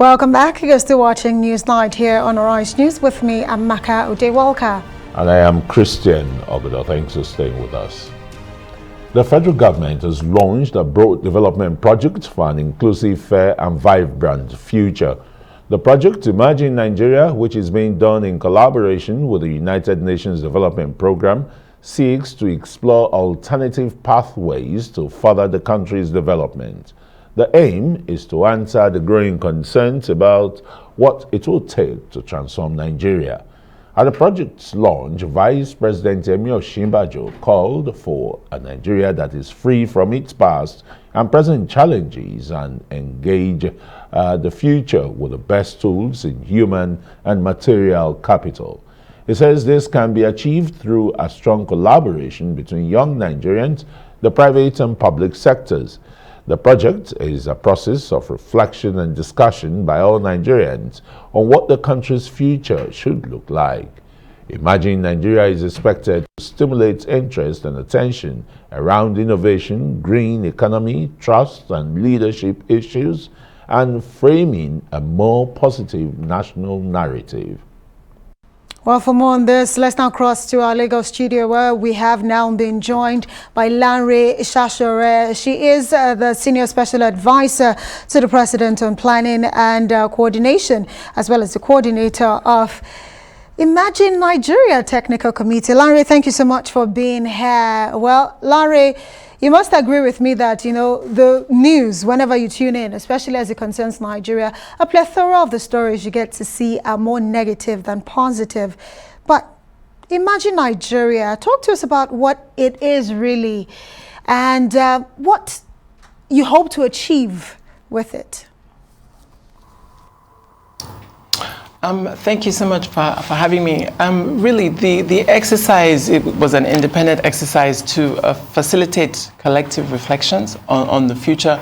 Welcome back. You're still watching Newsnight here on Arise News with me, Amaka Udewalka. And I am Christian Ogodo. Thanks for staying with us. The federal government has launched a broad development project for an inclusive, fair and vibrant future. The project, Imagine Nigeria, which is being done in collaboration with the United Nations Development Programme, seeks to explore alternative pathways to further the country's development. The aim is to answer the growing concerns about what it will take to transform Nigeria. At the project's launch, Vice President Yemi Osinbajo called for a Nigeria that is free from its past and present challenges and engage the future with the best tools in human and material capital. He says this can be achieved through a strong collaboration between young Nigerians, the private and public sectors. The project is a process of reflection and discussion by all Nigerians on what the country's future should look like. Imagine Nigeria is expected to stimulate interest and attention around innovation, green economy, trust and leadership issues, and framing a more positive national narrative. Well, for more on this, let's now cross to our Lagos studio where we have now been joined by Lanre Shasore. She is the Senior Special Advisor to the President on Planning and Coordination, as well as the coordinator of Imagine Nigeria Technical Committee. Lanre, thank you so much for being here. Well, Lanre, you must agree with me that, the news, whenever you tune in, especially as it concerns Nigeria, a plethora of the stories you get to see are more negative than positive. But Imagine Nigeria. Talk to us about what it is really and what you hope to achieve with it. Thank you so much for having me. Really, the exercise, it was an independent exercise to facilitate collective reflections on the future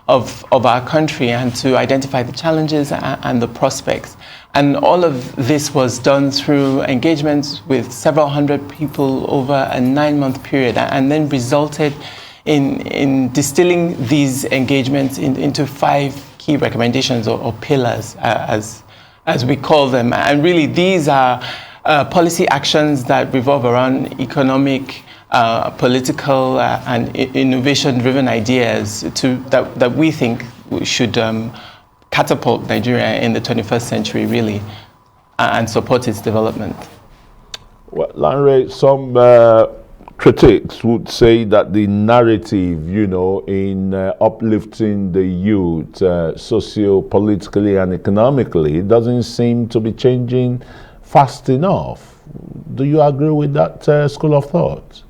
of our country and to identify the challenges and the prospects. And all of this was done through engagements with several hundred people over a 9-month period, and then resulted in distilling these engagements into 5 key recommendations or pillars, as we call them. And really, these are policy actions that revolve around economic, political, and innovation-driven ideas that we think should catapult Nigeria in the 21st century, really, and support its development. Well, Lanre, some critics would say that the narrative, in uplifting the youth socio-politically and economically doesn't seem to be changing fast enough. Do you agree with that school of thought?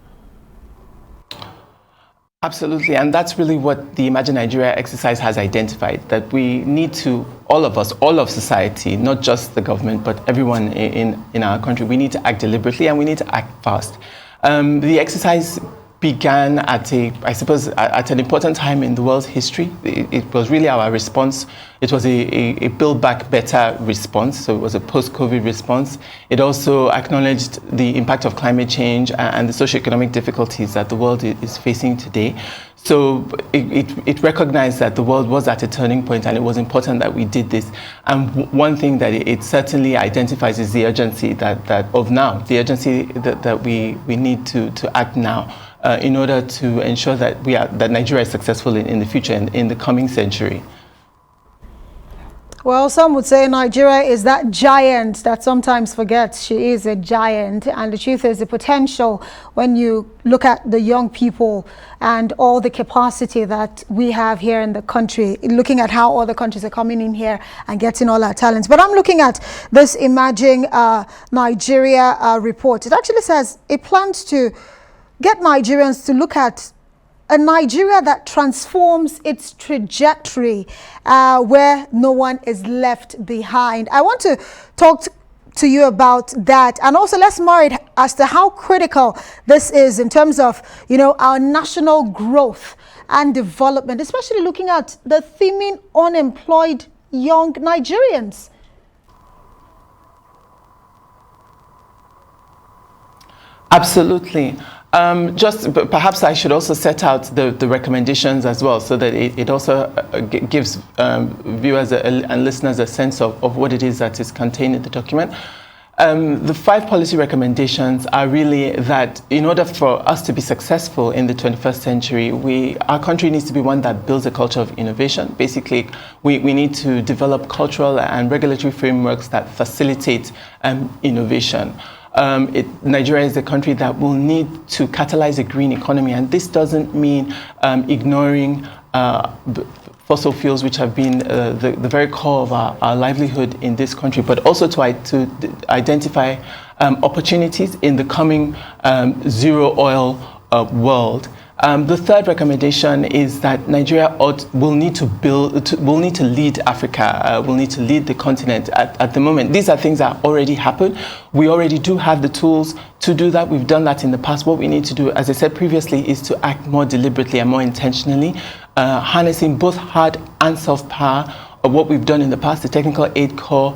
Absolutely, and that's really what the Imagine Nigeria exercise has identified, that we need to, all of us, all of society, not just the government, but everyone in our country, we need to act deliberately and we need to act fast. The exercise began at an important time in the world's history. It was really our response. It was a Build Back Better response, so it was a post-COVID response. It also acknowledged the impact of climate change and the socioeconomic difficulties that the world is facing today. So it recognized that the world was at a turning point and it was important that we did this. And one thing that it certainly identifies is the urgency of now, the urgency that we need to act now in order to ensure that Nigeria is successful in the future and in the coming century. Well, some would say Nigeria is that giant that sometimes forgets she is a giant. And the truth is the potential when you look at the young people and all the capacity that we have here in the country, looking at how other countries are coming in here and getting all our talents. But I'm looking at this Imagine Nigeria report. It actually says it plans to get Nigerians to look at a Nigeria that transforms its trajectory, where no one is left behind. I want to talk to you about that, and also let's marry it as to how critical this is in terms of our national growth and development, especially looking at the teeming unemployed young Nigerians. Absolutely. Perhaps I should also set out the recommendations as well, so that it also gives viewers and listeners a sense of what it is that is contained in the document. The 5 policy recommendations are really that in order for us to be successful in the 21st century, our country needs to be one that builds a culture of innovation. Basically, we need to develop cultural and regulatory frameworks that facilitate innovation. Nigeria is a country that will need to catalyze a green economy, and this doesn't mean ignoring fossil fuels, which have been the very core of our livelihood in this country, but also to identify opportunities in the coming zero oil world. The third recommendation is that Nigeria will need to lead Africa, will need to lead the continent at the moment. These are things that already happen. We already do have the tools to do that. We've done that in the past. What we need to do, as I said previously, is to act more deliberately and more intentionally, harnessing both hard and soft power of what we've done in the past, the Technical Aid Corps,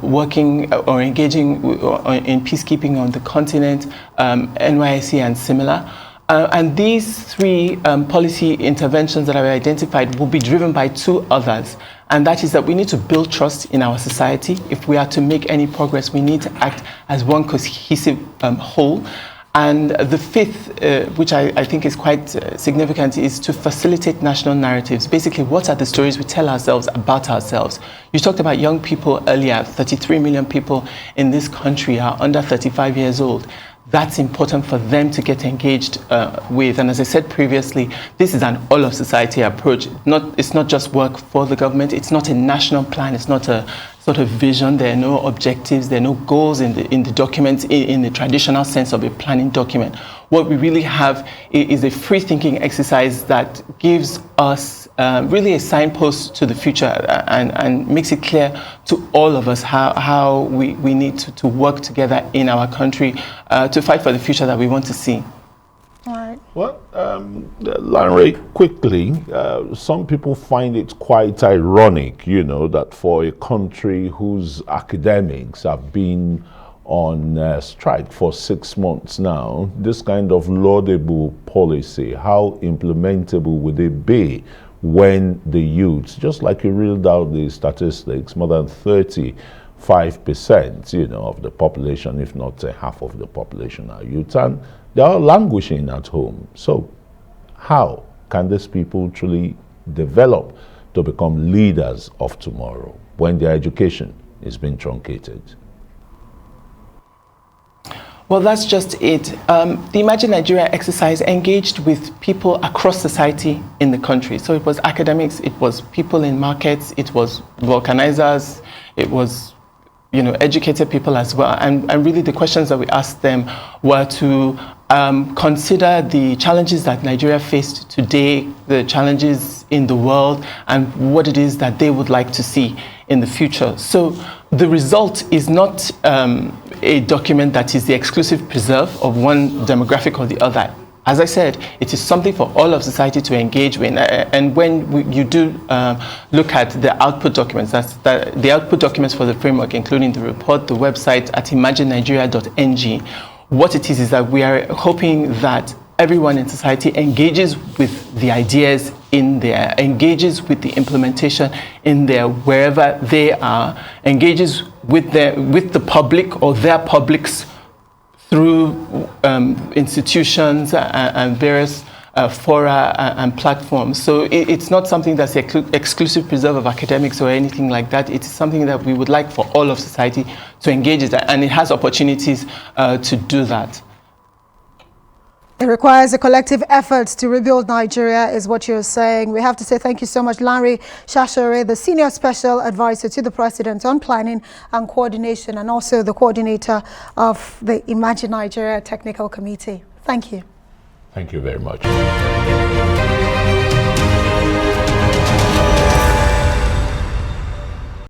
working or engaging in peacekeeping on the continent, NYSC and similar. And these 3 policy interventions that I've identified will be driven by 2 others. And that is that we need to build trust in our society. If we are to make any progress, we need to act as one cohesive whole. And the 5th, which I think is quite significant, is to facilitate national narratives. Basically, what are the stories we tell ourselves about ourselves? You talked about young people earlier. 33 million people in this country are under 35 years old. That's important for them to get engaged with. And as I said previously, this is an all-of-society approach. It's not just work for the government. It's not a national plan. It's not a sort of vision. There are no objectives. There are no goals in the document in the traditional sense of a planning document. What we really have is a free-thinking exercise that gives us really a signpost to the future and makes it clear to all of us how we need to work together in our country to fight for the future that we want to see. All right. Well, Lanre, quickly, some people find it quite ironic, that for a country whose academics have been on strike for 6 months now, this kind of laudable policy, how implementable would it be when the youths, just like you reeled out the statistics, more than 35%, of the population, if not half of the population are youths, and they are languishing at home. So how can these people truly develop to become leaders of tomorrow when their education is being truncated? Well, that's just it. The Imagine Nigeria exercise engaged with people across society in the country. So it was academics, it was people in markets, it was vulcanizers, it was educated people as well. And really the questions that we asked them were to consider the challenges that Nigeria faced today, the challenges in the world, and what it is that they would like to see in the future. So the result is not a document that is the exclusive preserve of one demographic or the other. As I said, it is something for all of society to engage with. And when you do look at the output documents, the output documents for the framework, including the report, the website at imaginenigeria.ng, what it is that we are hoping that everyone in society engages with the ideas in there, engages with the implementation in there, wherever they are, engages with the public or their publics through institutions and various fora and platforms. So it's not something that's exclusive preserve of academics or anything like that. It is something that we would like for all of society to engage in, and it has opportunities to do that. It requires a collective effort to rebuild Nigeria, is what you're saying. We have to say thank you so much, Lanre Shasore, the Senior Special Advisor to the President on Planning and Coordination, and also the coordinator of the Imagine Nigeria Technical Committee. Thank you. Thank you very much.